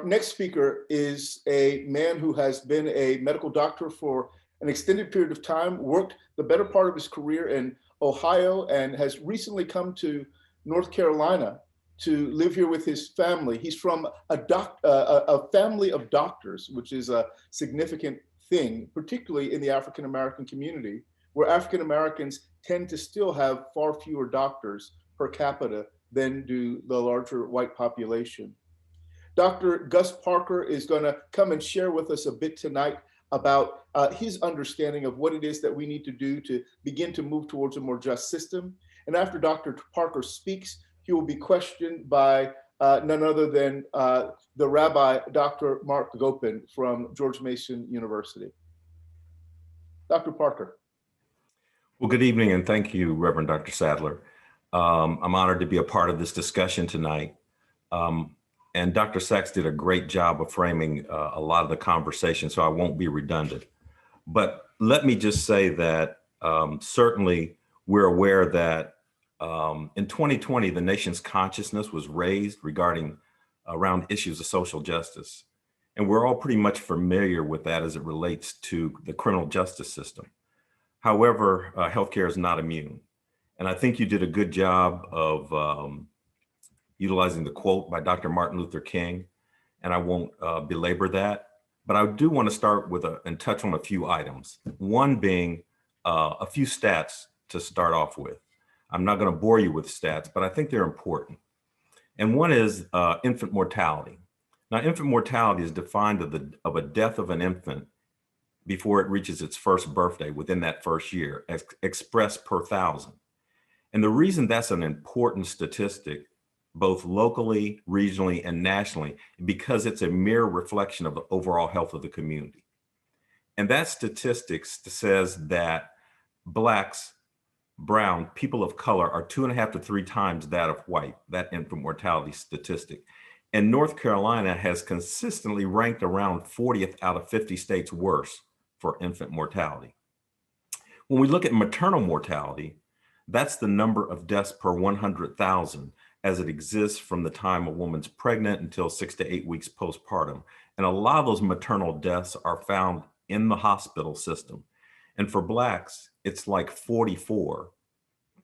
next speaker is a man who has been a medical doctor for an extended period of time, worked the better part of his career in Ohio, and has recently come to North Carolina to live here with his family. He's from a family of doctors, which is a significant thing, particularly in the African-American community, where African-Americans tend to still have far fewer doctors per capita than do the larger white population. Dr. Gus Parker is going to come and share with us a bit tonight about his understanding of what it is that we need to do to begin to move towards a more just system. And after Dr. Parker speaks, he will be questioned by none other than the Rabbi, Dr. Mark Gopin from George Mason University. Dr. Parker. Well, good evening, and thank you, Reverend Dr. Sadler. I'm honored to be a part of this discussion tonight. And Dr. Sachs did a great job of framing a lot of the conversation, so I won't be redundant. But let me just say that certainly we're aware that in 2020, the nation's consciousness was raised around issues of social justice. And we're all pretty much familiar with that as it relates to the criminal justice system. However, healthcare is not immune. And I think you did a good job of utilizing the quote by Dr. Martin Luther King, and I won't belabor that, but I do want to start with and touch on a few items. One being a few stats to start off with. I'm not going to bore you with stats, but I think they're important. And one is infant mortality. Now, infant mortality is defined of a death of an infant before it reaches its first birthday within that first year, expressed per 1,000. And the reason that's an important statistic, both locally, regionally, and nationally, because it's a mere reflection of the overall health of the community. And that statistics says that Blacks, brown, people of color are 2.5 to 3 times that of white, that infant mortality statistic. And North Carolina has consistently ranked around 40th out of 50 states worse for infant mortality. When we look at maternal mortality, that's the number of deaths per 100,000 as it exists from the time a woman's pregnant until 6 to 8 weeks postpartum. And a lot of those maternal deaths are found in the hospital system. And for Blacks, it's like 44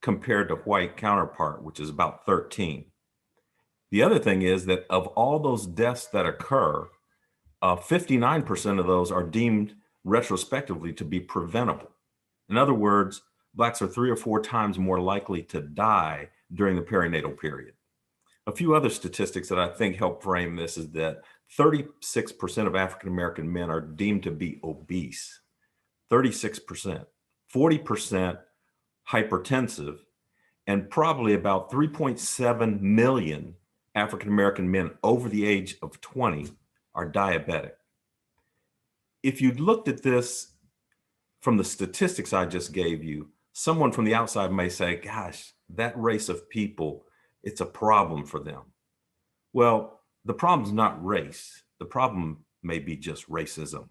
compared to white counterpart, which is about 13. The other thing is that of all those deaths that occur, 59% of those are deemed retrospectively to be preventable. In other words, Blacks are 3 or 4 times more likely to die during the perinatal period. A few other statistics that I think help frame this is that 36% of African-American men are deemed to be obese, 36%, 40% hypertensive, and probably about 3.7 million African-American men over the age of 20 are diabetic. If you looked at this from the statistics I just gave you, someone from the outside may say, gosh, that race of people, it's a problem for them. Well, the problem's not race. The problem may be just racism.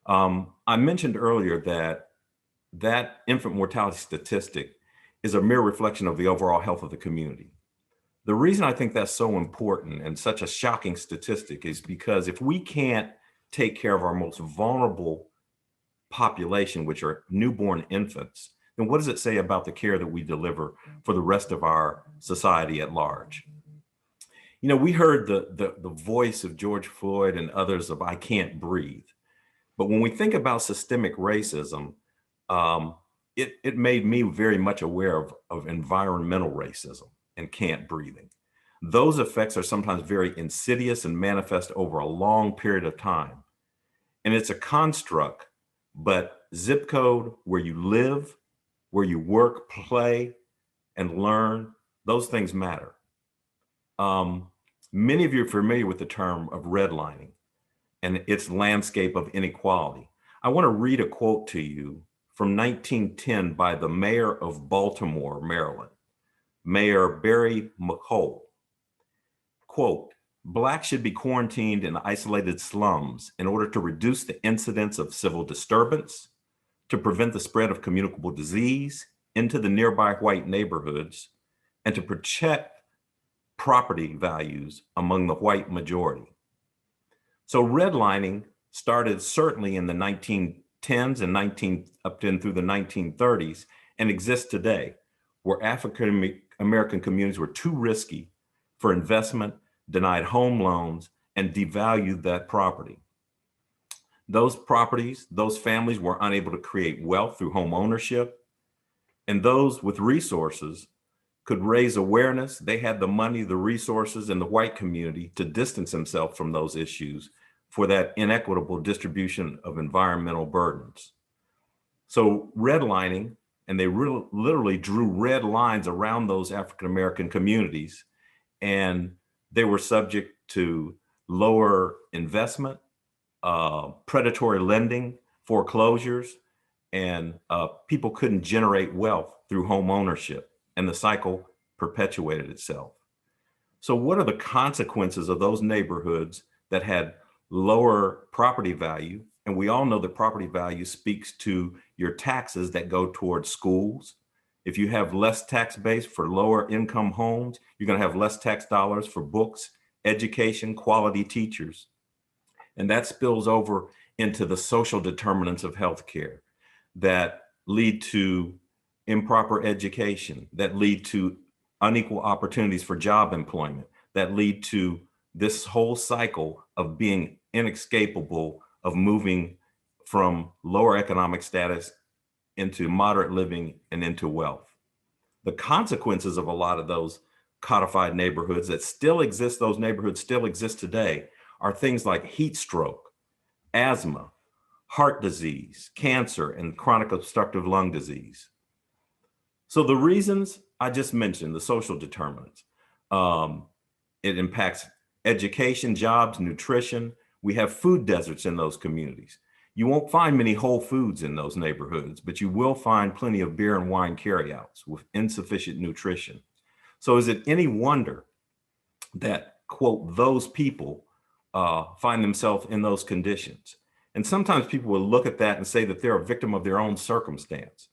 I mentioned earlier that infant mortality statistic is a mere reflection of the overall health of the community. The reason I think that's so important and such a shocking statistic is because if we can't take care of our most vulnerable population, which are newborn infants, then what does it say about the care that we deliver for the rest of our society at large? You know, we heard the voice of George Floyd and others of I can't breathe. But when we think about systemic racism, it made me very much aware of environmental racism and can't breathing. Those effects are sometimes very insidious and manifest over a long period of time. And it's a construct, but zip code, where you live, where you work, play, and learn, those things matter. Many of you are familiar with the term of redlining and its landscape of inequality. I want to read a quote to you from 1910 by the mayor of Baltimore, Maryland, Mayor Barry McCole. Quote, Blacks should be quarantined in isolated slums in order to reduce the incidence of civil disturbance, to prevent the spread of communicable disease into the nearby white neighborhoods, and to protect property values among the white majority. So redlining started certainly in the 1910s and up in through the 1930s and exists today, where African American communities were too risky for investment, denied home loans, and devalued that property. Those properties, those families were unable to create wealth through home ownership, and those with resources could raise awareness. They had the money, the resources, and the white community to distance themselves from those issues for that inequitable distribution of environmental burdens. So redlining, and they literally drew red lines around those African American communities, and they were subject to lower investment, predatory lending, foreclosures, and people couldn't generate wealth through home ownership, and the cycle perpetuated itself. So what are the consequences of those neighborhoods that had lower property value? And we all know that property value speaks to your taxes that go towards schools. If you have less tax base for lower income homes, you're going to have less tax dollars for books, education, quality teachers. And that spills over into the social determinants of healthcare that lead to improper education, that lead to unequal opportunities for job employment, that lead to this whole cycle of being inescapable of moving from lower economic status into moderate living and into wealth. The consequences of a lot of those codified neighborhoods that still exist, those neighborhoods still exist today, are things like heat stroke, asthma, heart disease, cancer, and chronic obstructive lung disease. So the reasons I just mentioned, the social determinants, it impacts education, jobs, nutrition. We have food deserts in those communities. You won't find many whole foods in those neighborhoods, but you will find plenty of beer and wine carryouts with insufficient nutrition. So is it any wonder that, quote, those people find themselves in those conditions? And sometimes people will look at that and say that they're a victim of their own circumstance.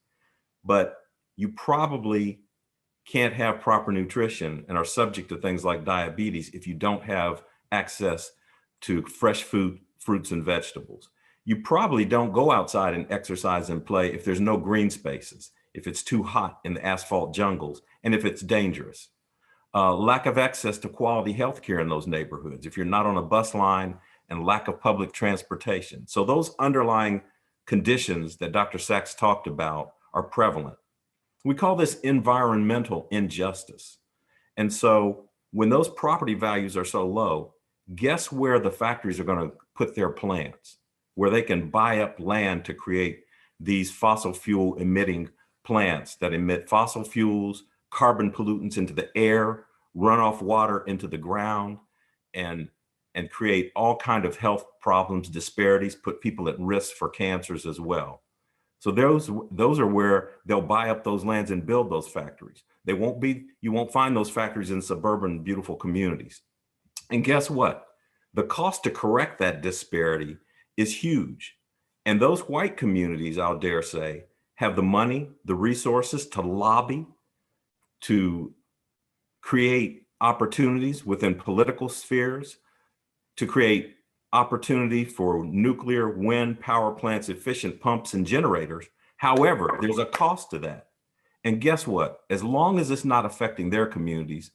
But you probably can't have proper nutrition and are subject to things like diabetes if you don't have access to fresh food, fruits, and vegetables. You probably don't go outside and exercise and play if there's no green spaces, if it's too hot in the asphalt jungles, and if it's dangerous. Lack of access to quality healthcare in those neighborhoods, if you're not on a bus line, and lack of public transportation. So those underlying conditions that Dr. Sachs talked about are prevalent. We call this environmental injustice. And so when those property values are so low, guess where the factories are going to put their plants, where they can buy up land to create these fossil fuel emitting plants that emit fossil fuels, carbon pollutants into the air, runoff water into the ground, and create all kinds of health problems, disparities, put people at risk for cancers as well. So those are where they'll buy up those lands and build those factories. You won't find those factories in suburban, beautiful communities. And guess what? The cost to correct that disparity is huge. And those white communities, I'll dare say, have the money, the resources to lobby, to create opportunities within political spheres, to create opportunity for nuclear, wind, power plants, efficient pumps and generators. However, there's a cost to that. And guess what? As long as it's not affecting their communities,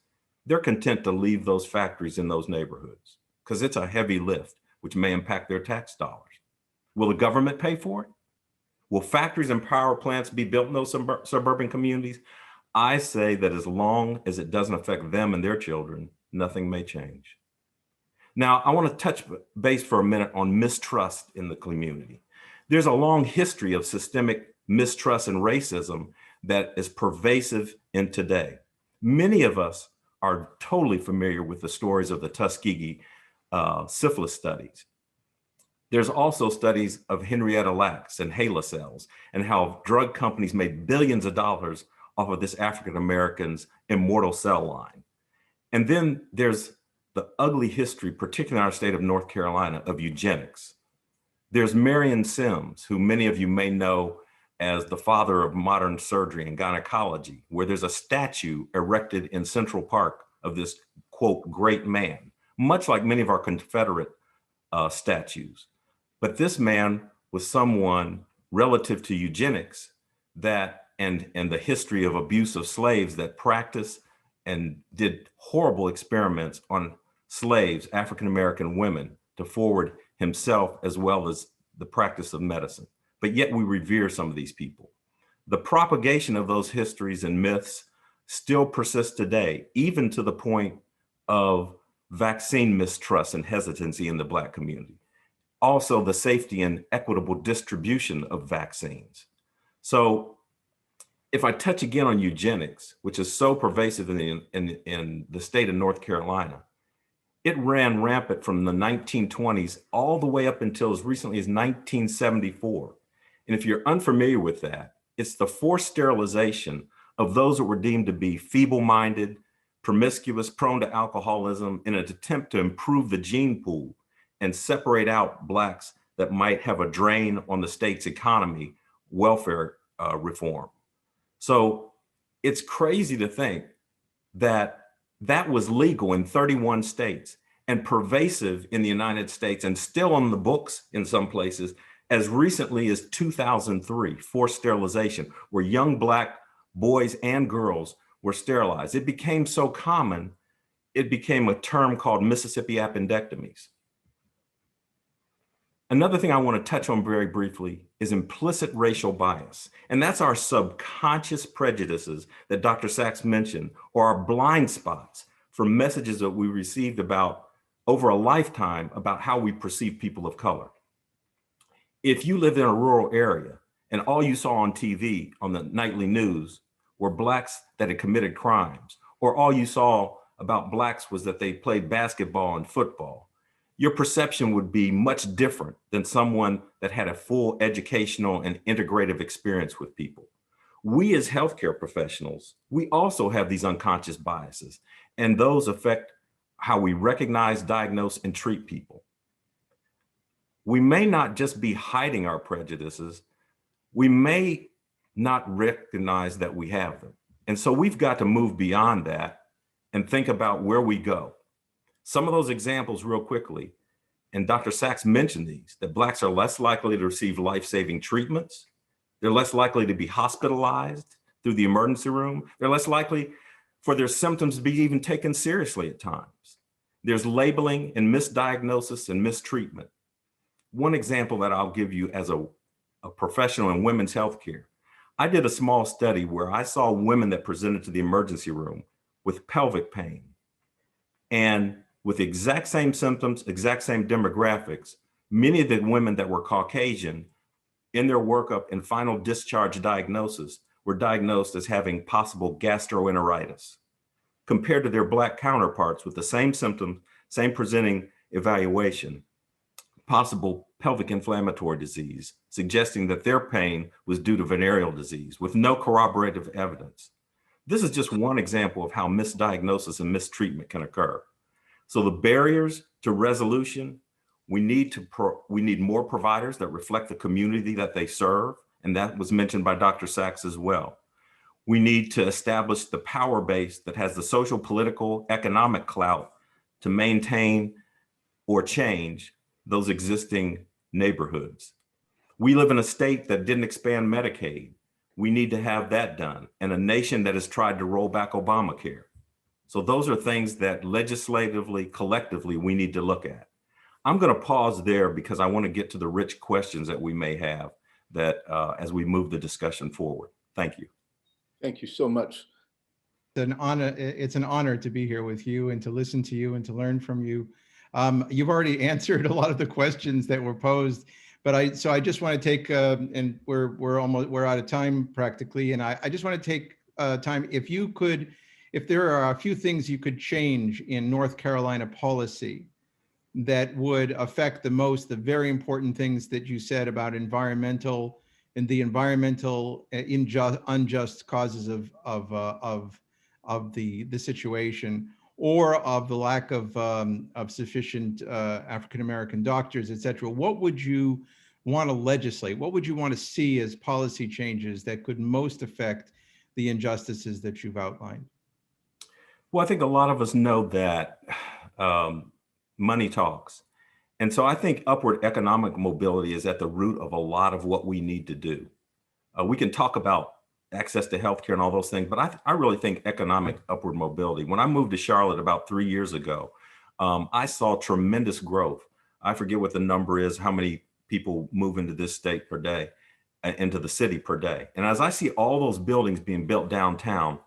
they're content to leave those factories in those neighborhoods because it's a heavy lift, which may impact their tax dollars. Will the government pay for it? Will factories and power plants be built in those suburban communities? I say that as long as it doesn't affect them and their children, nothing may change. Now, I want to touch base for a minute on mistrust in the community. There's a long history of systemic mistrust and racism that is pervasive in today. Many of us are totally familiar with the stories of the Tuskegee syphilis studies. There's also studies of Henrietta Lacks and HeLa cells and how drug companies made billions of dollars off of this African American's immortal cell line. And then there's the ugly history, particularly in our state of North Carolina, of eugenics. There's Marion Sims, who many of you may know as the father of modern surgery and gynecology, where there's a statue erected in Central Park of this, quote, great man, much like many of our Confederate statues. But this man was someone relative to eugenics that and the history of abuse of slaves that practiced and did horrible experiments on slaves, African-American women, to forward himself as well as the practice of medicine. But yet we revere some of these people. The propagation of those histories and myths still persists today, even to the point of vaccine mistrust and hesitancy in the Black community. Also, the safety and equitable distribution of vaccines. So if I touch again on eugenics, which is so pervasive in the state of North Carolina, it ran rampant from the 1920s all the way up until as recently as 1974. And if you're unfamiliar with that, it's the forced sterilization of those that were deemed to be feeble-minded, promiscuous, prone to alcoholism in an attempt to improve the gene pool and separate out Blacks that might have a drain on the state's economy, welfare reform. So it's crazy to think that that was legal in 31 states and pervasive in the United States and still on the books in some places as recently as 2003, forced sterilization, where young Black boys and girls were sterilized. It became so common, it became a term called Mississippi appendectomies. Another thing I want to touch on very briefly is implicit racial bias. And that's our subconscious prejudices that Dr. Sachs mentioned, or our blind spots from messages that we received about over a lifetime about how we perceive people of color. If you lived in a rural area and all you saw on TV on the nightly news were Blacks that had committed crimes, or all you saw about Blacks was that they played basketball and football, your perception would be much different than someone that had a full educational and integrative experience with people. We as healthcare professionals, we also have these unconscious biases, and those affect how we recognize, diagnose, and treat people. We may not just be hiding our prejudices, we may not recognize that we have them. And so we've got to move beyond that and think about where we go. Some of those examples real quickly, and Dr. Sachs mentioned these, that Blacks are less likely to receive life-saving treatments. They're less likely to be hospitalized through the emergency room. They're less likely for their symptoms to be even taken seriously at times. There's labeling and misdiagnosis and mistreatment. One example that I'll give you as a professional in women's healthcare, I did a small study where I saw women that presented to the emergency room with pelvic pain. And with the exact same symptoms, exact same demographics, many of the women that were Caucasian in their workup and final discharge diagnosis were diagnosed as having possible gastroenteritis, compared to their Black counterparts with the same symptoms, same presenting evaluation, possible pelvic inflammatory disease, suggesting that their pain was due to venereal disease with no corroborative evidence. This is just one example of how misdiagnosis and mistreatment can occur. So the barriers to resolution, we need more providers that reflect the community that they serve, and that was mentioned by Dr. Sachs as well. We need to establish the power base that has the social, political, economic clout to maintain or change those existing neighborhoods. We live in a state that didn't expand Medicaid. We need to have that done, and a nation that has tried to roll back Obamacare. So those are things that legislatively, collectively, we need to look at. I'm going to pause there because I want to get to the rich questions that we may have that as we move the discussion forward. Thank you. Thank you so much. It's an honor to be here with you and to listen to you and to learn from you. You've already answered a lot of the questions that were posed, but I just want to take and we're out of time practically, and I just want to take time, if there are a few things you could change in North Carolina policy that would affect the very important things that you said about environmental and the environmental unjust causes of the situation, or of the lack of sufficient African-American doctors, et cetera, what would you want to legislate? What would you want to see as policy changes that could most affect the injustices that you've outlined? Well, I think a lot of us know that money talks. And so I think upward economic mobility is at the root of a lot of what we need to do. We can talk about access to healthcare and all those things, but I really think economic upward mobility. When I moved to Charlotte about 3 years ago, I saw tremendous growth. I forget what the number is, how many people move into this state per day, into the city per day. And as I see all those buildings being built downtown,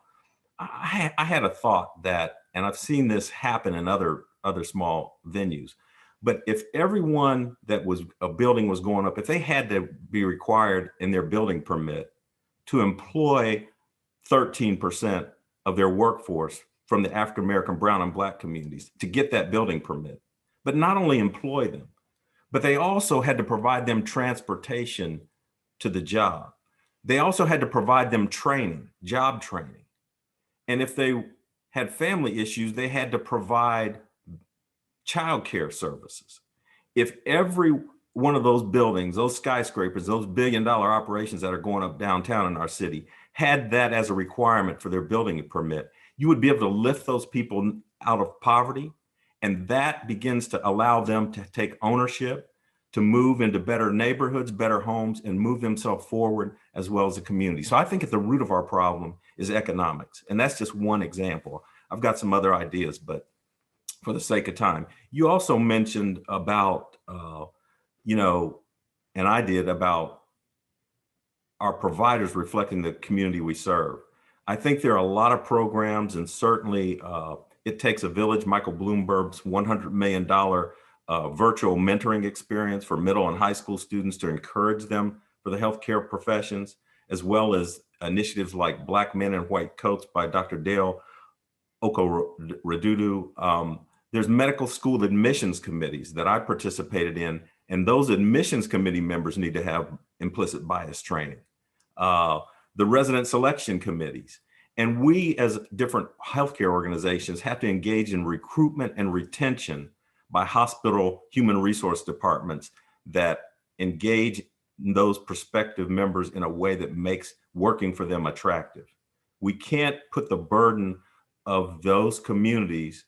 I had a thought that, and I've seen this happen in other small venues, but if everyone that was a building was going up, if they had to be required in their building permit to employ 13% of their workforce from the African American, brown, and black communities to get that building permit, but not only employ them, but they also had to provide them transportation to the job. They also had to provide them training, job training. And if they had family issues, they had to provide childcare services. If every one of those buildings, those skyscrapers, those billion-dollar operations that are going up downtown in our city had that as a requirement for their building permit, you would be able to lift those people out of poverty. And that begins to allow them to take ownership, to move into better neighborhoods, better homes, and move themselves forward as well as the community. So I think at the root of our problem is economics. And that's just one example. I've got some other ideas, but for the sake of time, you also mentioned about, and I did, about our providers reflecting the community we serve. I think there are a lot of programs, and certainly It Takes a Village, Michael Bloomberg's $100 million virtual mentoring experience for middle and high school students to encourage them for the healthcare professions, as well as initiatives like Black Men in White Coats by Dr. Dale Okoradudu. There's medical school admissions committees that I participated in, and those admissions committee members need to have implicit bias training. The resident selection committees. And we as different healthcare organizations have to engage in recruitment and retention by hospital human resource departments that engage those prospective members in a way that makes working for them attractive. We can't put the burden of those communities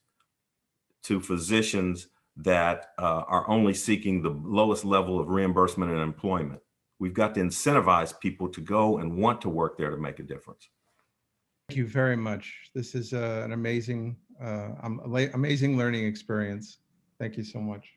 to physicians that are only seeking the lowest level of reimbursement and employment. We've got to incentivize people to go and want to work there to make a difference. Thank you very much. This is an amazing learning experience. Thank you so much.